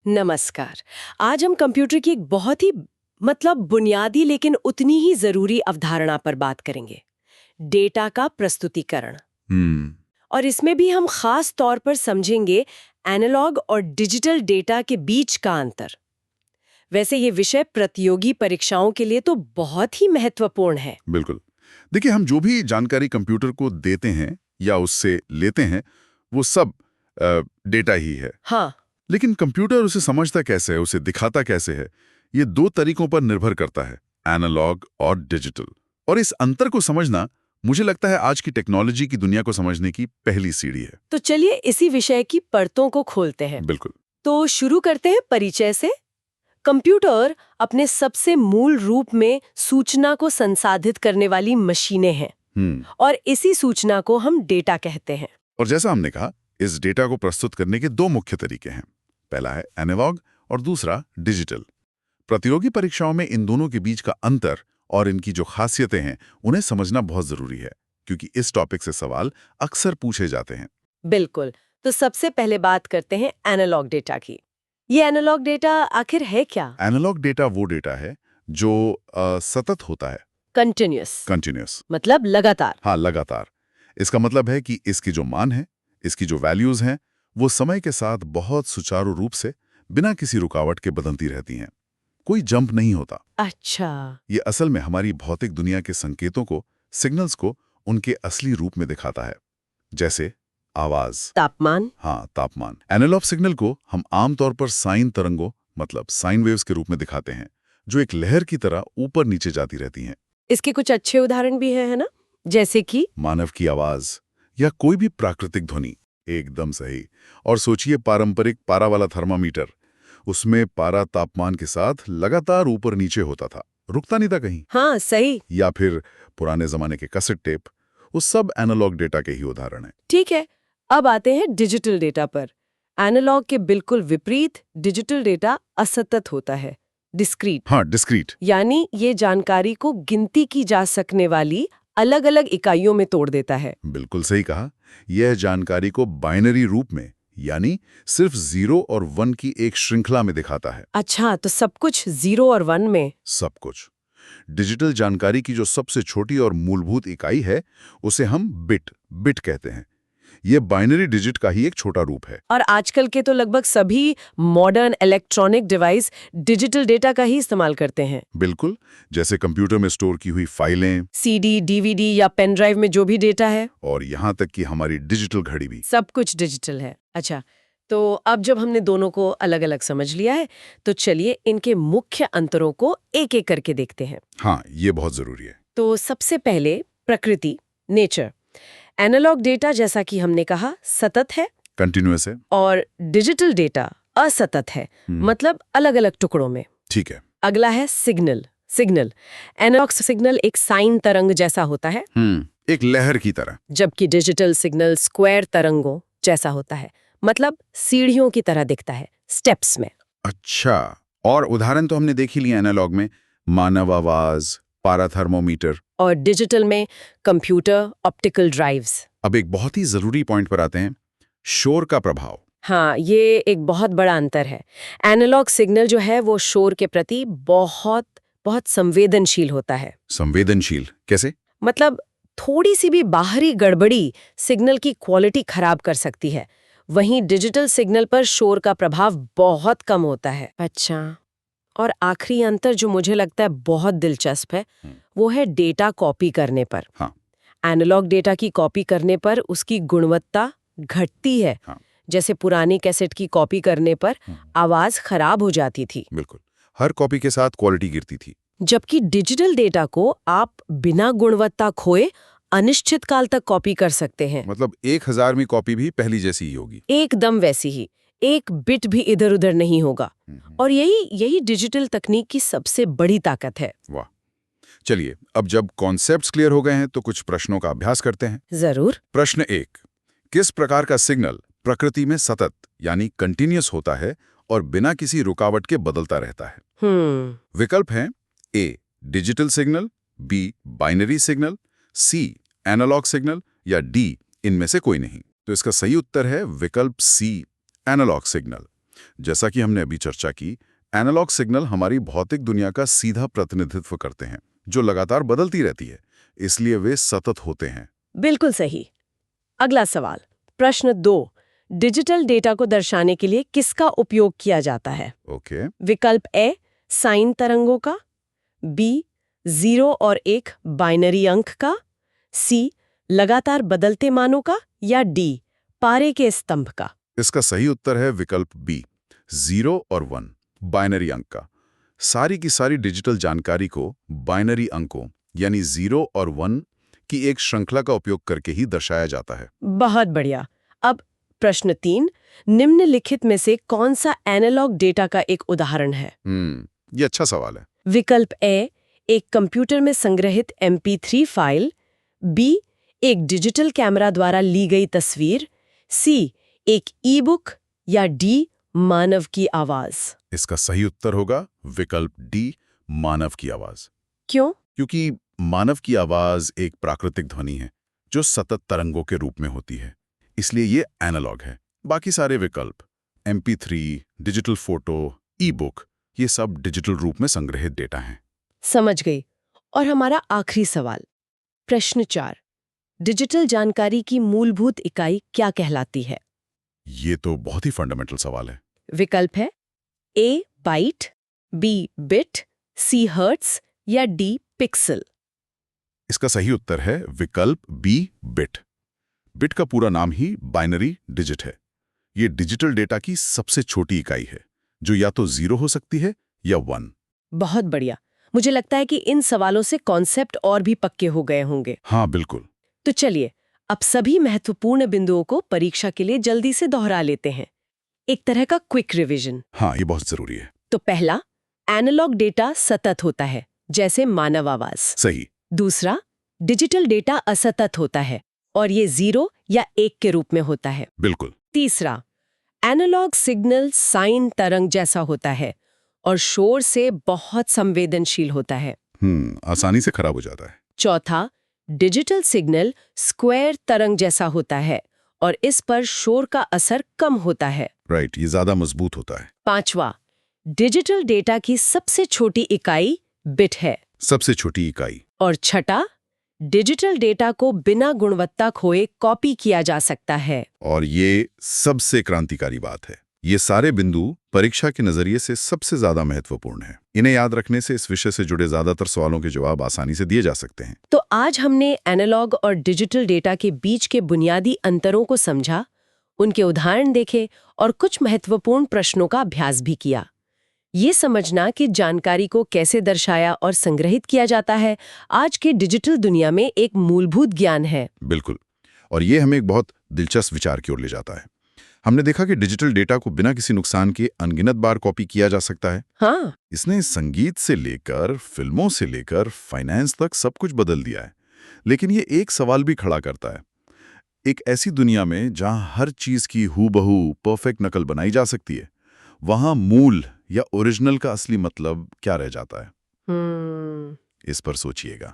नमस्कार। आज हम कंप्यूटर की एक बहुत ही बुनियादी लेकिन उतनी ही जरूरी अवधारणा पर बात करेंगे, डेटा का प्रस्तुतिकरण। और इसमें भी हम खास तौर पर समझेंगे एनालॉग और डिजिटल डेटा के बीच का अंतर। वैसे ये विषय प्रतियोगी परीक्षाओं के लिए तो बहुत ही महत्वपूर्ण है। बिल्कुल। देखिए, हम जो भी जानकारी कंप्यूटर को देते हैं या उससे लेते हैं, वो सब डेटा ही है। हाँ, लेकिन कंप्यूटर उसे समझता कैसे है, उसे दिखाता कैसे है, ये दो तरीकों पर निर्भर करता है, एनालॉग और डिजिटल। और इस अंतर को समझना, मुझे लगता है, आज की टेक्नोलॉजी की दुनिया को समझने की पहली सीढ़ी है। तो चलिए इसी विषय की परतों को खोलते हैं। बिल्कुल। तो शुरू करते हैं परिचय से। कंप्यूटर अपने सबसे मूल रूप में सूचना को संसाधित करने वाली मशीनें हैं। और इसी सूचना को हम डेटा कहते हैं। और जैसा हमने कहा, इस डेटा को प्रस्तुत करने के दो मुख्य तरीके हैं। पहला है एनालॉग और दूसरा डिजिटल। प्रतियोगी परीक्षाओं में इन दोनों के बीच का अंतर और इनकी जो खासियतें हैं, उन्हें समझना बहुत जरूरी है, क्योंकि इस टॉपिक से सवाल अक्सर पूछे जाते हैं। बिल्कुल। तो सबसे पहले बात करते हैं एनालॉग डेटा की। ये एनालॉग डेटा आखिर है क्या? एनालॉग डेटा वो डेटा है जो सतत होता है, कंटिन्यूअस मतलब लगातार। हाँ, लगातार। इसका मतलब है कि इसकी जो मान है, इसकी जो वैल्यूज हैं, वो समय के साथ बहुत सुचारू रूप से बिना किसी रुकावट के बदलती रहती हैं। कोई जंप नहीं होता। अच्छा। ये असल में हमारी भौतिक दुनिया के संकेतों को, सिग्नल्स को उनके असली रूप में दिखाता है, जैसे आवाज, तापमान। हाँ, तापमान। एनालॉग सिग्नल को हम आमतौर पर साइन तरंगों मतलब साइन वेव्स के रूप में दिखाते हैं, जो एक लहर की तरह ऊपर नीचे जाती रहती हैं। इसके कुछ अच्छे उदाहरण भी है ना? जैसे कि मानव की आवाज या कोई भी प्राकृतिक ध्वनि। एकदम सही। और सोचिए पारंपरिक पारा वाला थर्मामीटर, उसमें पारा तापमान के साथ लगातार ऊपर नीचे होता था, रुकता नहीं था कहीं। हाँ, सही। या फिर पुराने जमाने के कैसेट टेप, वो सब एनालॉग डेटा के ही उदाहरण हैं। ठीक है, अब आते हैं डिजिटल डेटा पर। एनालॉग के बिल्कुल विपरीत डिजिटल डेटा असतत होता है, डिस्क्रीट। हाँ, डिस्क्रीट। यानी ये जानकारी को गिनती की जा सकने वाली अलग अलग इकाइयों में तोड़ देता है। बिल्कुल सही कहा। यह जानकारी को बाइनरी रूप में, यानी सिर्फ 0 और 1 की एक श्रृंखला में दिखाता है। अच्छा, तो सब कुछ 0 और 1 में? सब कुछ। डिजिटल जानकारी की जो सबसे छोटी और मूलभूत इकाई है, उसे हम बिट कहते हैं। यह बाइनरी डिजिट का ही एक छोटा रूप है। और आजकल के तो लगभग सभी modern electronic device digital data का ही इस्तेमाल करते हैं। बिल्कुल, जैसे कंप्यूटर में स्टोर की हुई फाइलें, सीडी, डीवीडी या पेन ड्राइव में जो भी डेटा है, और यहाँ तक कि हमारी डिजिटल घड़ी भी। सब कुछ डिजिटल है। अच्छा, तो अब जब हमने दोनों को अलग अलग समझ लिया है, तो चलिए इनके मुख्य अंतरों को एक एक करके देखते हैं। हाँ, ये बहुत जरूरी है। तो सबसे पहले प्रकृति, नेचर। एनालॉग डेटा, जैसा कि हमने कहा, सतत है, कंटिन्यूअस है। और डिजिटल डेटा असतत है, मतलब अलग अलग टुकड़ों में। ठीक है। अगला है सिग्नल। एनालॉग सिग्नल एक साइन तरंग जैसा होता है, एक लहर की तरह। जबकि डिजिटल सिग्नल स्क्वायर तरंगों जैसा होता है, मतलब सीढ़ियों की तरह दिखता है, स्टेप्स में। अच्छा, और उदाहरण तो हमने देख ही लिया एनालॉग में, मानव आवाज, पारा थर्मोमीटर। और डिजिटल में कंप्यूटर, ऑप्टिकल ड्राइव्स। अब एक बहुत ही जरूरी पॉइंट पर आते हैं, शोर का प्रभाव। हाँ, ये एक बहुत बड़ा अंतर है। एनालॉग सिग्नल जो है वो शोर के प्रति बहुत बहुत संवेदनशील होता है। संवेदनशील कैसे? मतलब थोड़ी सी भी बाहरी गड़बड़ी सिग्नल की क्वालिटी खराब कर सकती है। वहीं डिजिटल सिग्नल पर शोर का प्रभाव बहुत कम होता है। अच्छा, और आखिरी अंतर जो मुझे लगता है बहुत दिलचस्प है, वो है डेटा कॉपी करने पर। हाँ। एनालॉग डेटा की कॉपी करने पर उसकी गुणवत्ता घटती है। हाँ। जैसे पुरानी कैसेट की कॉपी करने पर आवाज खराब हो जाती थी। बिल्कुल, हर कॉपी के साथ क्वालिटी गिरती थी। जबकि डिजिटल डेटा को आप बिना गुणवत्ता खोए अनिश्चित काल तक कॉपी कर सकते हैं। मतलब 1000वीं कॉपी भी पहली जैसी ही होगी। एकदम वैसी ही, एक बिट भी इधर उधर नहीं होगा। और यही डिजिटल तकनीक की सबसे बड़ी ताकत है। वाह। चलिए, अब जब कॉन्सेप्ट्स क्लियर हो गए हैं, तो कुछ प्रश्नों का अभ्यास करते हैं। जरूर। प्रश्न 1, किस प्रकार का सिग्नल प्रकृति में सतत यानी कंटिन्यूअस होता है और बिना किसी रुकावट के बदलता रहता है? विकल्प हैं A digital signal, B binary signal, C analog signal, या डी इनमें से कोई नहीं। तो इसका सही उत्तर है विकल्प सी, एनालॉग सिग्नल। जैसा कि हमने अभी चर्चा की, एनालॉग सिग्नल हमारी भौतिक दुनिया का सीधा प्रतिनिधित्व करते हैं, जो लगातार बदलती रहती है, इसलिए वे सतत होते हैं। बिल्कुल सही। अगला सवाल, प्रश्न 2। डिजिटल डेटा को दर्शाने के लिए किसका उपयोग किया जाता है? ओके। विकल्प ए साइन तरंगों का, बी 0 और 1 बाइनरी अंक का, सी लगातार बदलते मानों का, या डी पारे के स्तंभ का। इसका सही उत्तर है विकल्प बी, 0 और 1 बाइनरी अंक का। सारी की सारी डिजिटल जानकारी को बाइनरी अंकों यानी 0 और 1 की एक श्रृंखला का उपयोग करके ही दर्शाया जाता है। बहुत बढ़िया। अब प्रश्न 3, निम्नलिखित में से कौन सा एनालॉग डेटा का एक उदाहरण है? ये अच्छा सवाल है। विकल्प ए एक कंप्यूटर में संग्रहित MP3 फाइल, बी एक डिजिटल कैमरा द्वारा ली गई तस्वीर, सी एक ई-बुक, या डी मानव की आवाज। इसका सही उत्तर होगा विकल्प डी, मानव की आवाज। क्यों? क्योंकि मानव की आवाज एक प्राकृतिक ध्वनि है जो सतत तरंगों के रूप में होती है, इसलिए ये एनालॉग है। बाकी सारे विकल्प MP3, डिजिटल फोटो, ई-बुक, ये सब डिजिटल रूप में संग्रहित डेटा हैं। समझ गई। और हमारा आखिरी सवाल, प्रश्न 4, डिजिटल जानकारी की मूलभूत इकाई क्या कहलाती है? ये तो बहुत ही फंडामेंटल सवाल है। विकल्प है A byte, B bit, C hertz, या डी पिक्सल। इसका सही उत्तर है विकल्प बी, बिट। बिट का पूरा नाम ही बाइनरी डिजिट है। ये डिजिटल डेटा की सबसे छोटी इकाई है, जो या तो 0 हो सकती है या 1। बहुत बढ़िया। मुझे लगता है कि इन सवालों से कॉन्सेप्ट और भी पक्के हो गए होंगे। हाँ, बिल्कुल। तो चलिए अब सभी महत्वपूर्ण बिंदुओं को परीक्षा के लिए जल्दी से दोहरा लेते हैं। एक तरह का क्विक रिवीजन। हाँ, ये बहुत जरूरी है। तो पहला, एनालॉग डेटा सतत होता है, जैसे मानव आवाज। सही। दूसरा, डिजिटल डेटा असतत होता है और ये 0 या 1 के रूप में होता है। बिल्कुल। तीसरा, एनालॉग सिग्नल साइन तरंग जैसा होता है और शोर से बहुत संवेदनशील होता है। आसानी से खराब हो जाता है। चौथा, डिजिटल सिग्नल स्क्वायर तरंग जैसा होता है और इस पर शोर का असर कम होता है। राइट, ये ज्यादा मजबूत होता है। पांचवा, डिजिटल डेटा की सबसे छोटी इकाई बिट है। सबसे छोटी इकाई। और छठा, डिजिटल डेटा को बिना गुणवत्ता खोए कॉपी किया जा सकता है। और ये सबसे क्रांतिकारी बात है। ये सारे बिंदु परीक्षा के नजरिए से सबसे ज्यादा महत्वपूर्ण है। इन्हें याद रखने से इस विषय से जुड़े ज्यादातर सवालों के जवाब आसानी से दिए जा सकते हैं। तो आज हमने एनालॉग और डिजिटल डेटा के बीच के बुनियादी अंतरों को समझा, उनके उदाहरण देखे और कुछ महत्वपूर्ण प्रश्नों का अभ्यास भी किया। ये समझना कि जानकारी को कैसे दर्शाया और संग्रहित किया जाता है आज के डिजिटल दुनिया में एक मूलभूत ज्ञान है। बिल्कुल। और ये हमें एक बहुत दिलचस्प विचार की ओर ले जाता है। हमने देखा कि डिजिटल डेटा को बिना किसी नुकसान के अनगिनत बार कॉपी किया जा सकता है। हाँ, इसने संगीत से लेकर फिल्मों से लेकर फाइनेंस तक सब कुछ बदल दिया है। लेकिन ये एक सवाल भी खड़ा करता है। एक ऐसी दुनिया में जहां हर चीज की हूबहू परफेक्ट नकल बनाई जा सकती है, वहां मूल या ओरिजिनल का असली मतलब क्या रह जाता है? इस पर सोचिएगा।